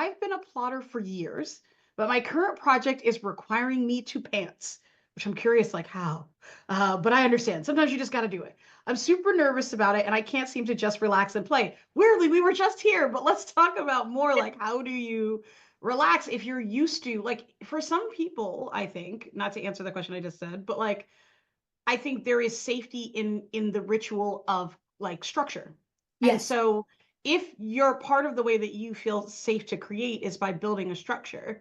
I've been a plotter for years, but my current project is requiring me to pants, which I'm curious, like how. But I understand. Sometimes you just got to do it. I'm super nervous about it, and I can't seem to just relax and play. Weirdly, we were just here, but let's talk about more like how do you relax if you're used to like for some people, I think, not to answer the question I just said, but like I think there is safety in the ritual of like structure. And Yes. so if you're part of the way that you feel safe to create is by building a structure,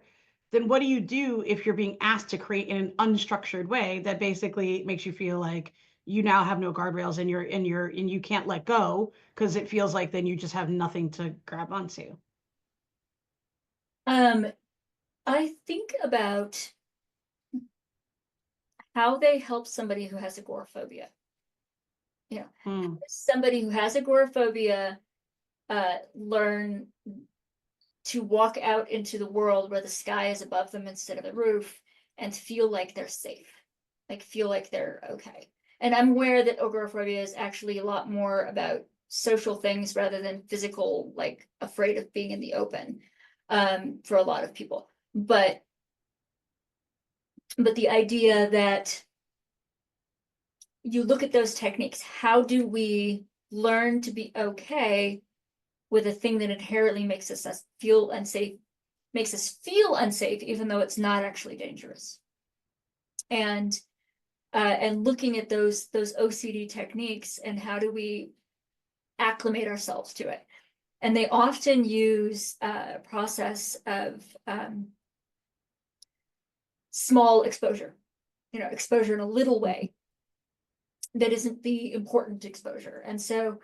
then what do you do if you're being asked to create in an unstructured way that basically makes you feel like you now have no guardrails and you can't let go because it feels like then you just have nothing to grab onto. Um, I think about how they help somebody who has agoraphobia. You know, how Hmm. does somebody who has agoraphobia learn to walk out into the world where the sky is above them instead of the roof and feel like they're safe, like feel like they're okay. And I'm aware that agoraphobia is actually a lot more about social things rather than physical, like afraid of being in the open, for a lot of people. But the idea that you look at those techniques, how do we learn to be okay with a thing that inherently makes us feel unsafe, makes us feel unsafe, even though it's not actually dangerous. And looking at those OCD techniques and how do we acclimate ourselves to it. And they often use a process of small exposure, exposure in a little way that isn't the important exposure. And so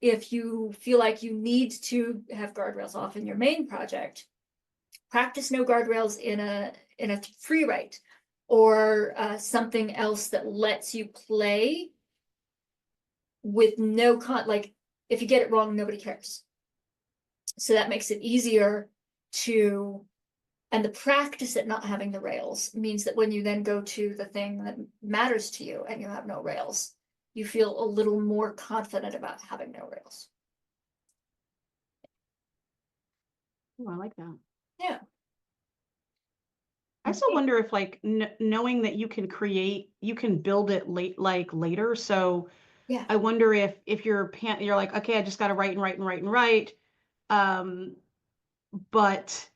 if you feel like you need to have guardrails off in your main project, practice no guardrails in a free write or something else that lets you play with no like if you get it wrong, nobody cares. So that makes it easier to, and the practice at not having the rails means that when you then go to the thing that matters to you and you have no rails, you feel a little more confident about having no rails. Oh, I like that. Yeah. I also wonder if like knowing that you can create, you can build it late like later. So Yeah. I wonder if you're like, okay, I just got to write and write and write and write. Um, but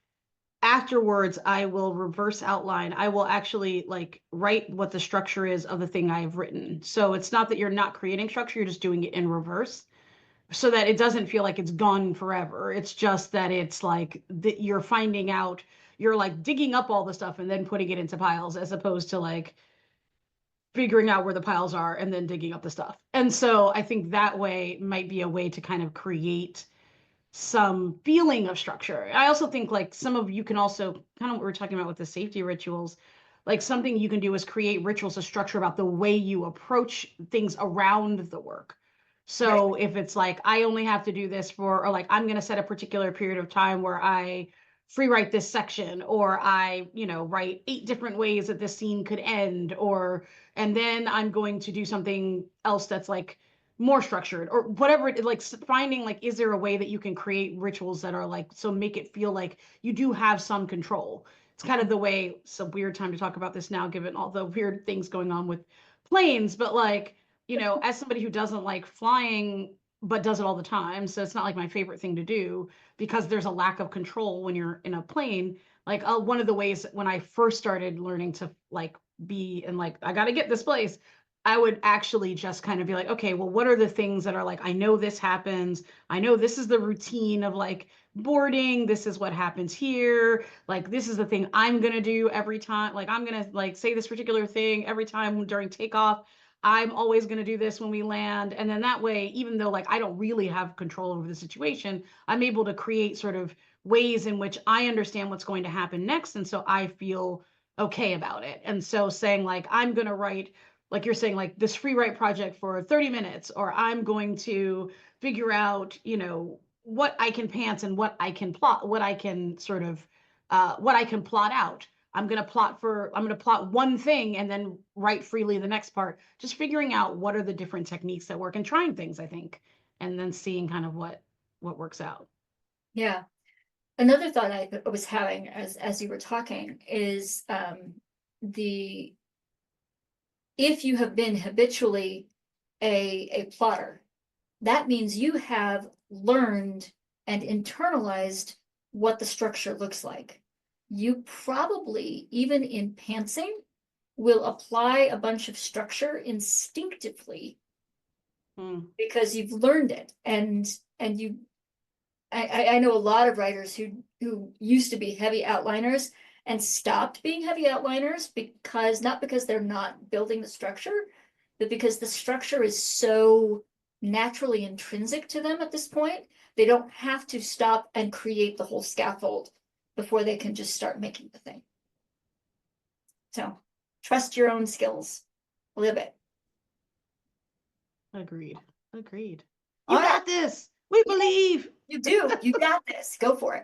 afterwards I will reverse outline. I will actually like write what the structure is of the thing I've written. So it's not that you're not creating structure, you're just doing it in reverse so that it doesn't feel like it's gone forever. It's just that it's like that you're finding out, you're like digging up all the stuff and then putting it into piles as opposed to like figuring out where the piles are and then digging up the stuff. And so I think that way might be a way to kind of create some feeling of structure. I also think like some of you can also kind of what we're talking about with the safety rituals, like something you can do is create rituals of structure about the way you approach things around the work. Right. So if it's like I only have to do this for, or like I'm going to set a particular period of time where I free write this section, or I, write 8 different ways that this scene could end, or and then I'm going to do something else that's like more structured or whatever it like finding like is there a way that you can create rituals that are like so make it feel like you do have some control. It's kind of the way it's a weird time to talk about this now given all the weird things going on with planes, but like as somebody who doesn't like flying but does it all the time, so it's not like my favorite thing to do because there's a lack of control when you're in a plane. Like one of the ways when I first started learning to like be and like I got to get this place, I would actually just kind of be like, okay, well, what are the things that are like, I know this happens. I know this is the routine of like boarding. This is what happens here. Like, this is the thing I'm going to do every time. Like, I'm going to like say this particular thing every time during takeoff. I'm always going to do this when we land. And then that way, even though like I don't really have control over the situation, I'm able to create sort of ways in which I understand what's going to happen next. And so I feel okay about it. And so saying like, I'm going to write like you're saying, like this free write project for 30 minutes, or I'm going to figure out, what I can pants and what I can plot, what I can sort of, what I can plot out. I'm going to plot one thing and then write freely the next part. Just figuring out what are the different techniques that work and trying things, I think, and then seeing kind of what works out. Yeah. Another thought I was having as you were talking is if you have been habitually a plotter, that means you have learned and internalized what the structure looks like. You probably, even in pantsing, will apply a bunch of structure instinctively because you've learned it. And I know a lot of writers who used to be heavy outliners and stopped being heavy outliners because not because they're not building the structure, but because the structure is so naturally intrinsic to them at this point. They don't have to stop and create the whole scaffold before they can just start making the thing. So trust your own skills. Live it. Agreed. All You right. got this. We believe. You do. You got this. Go for it.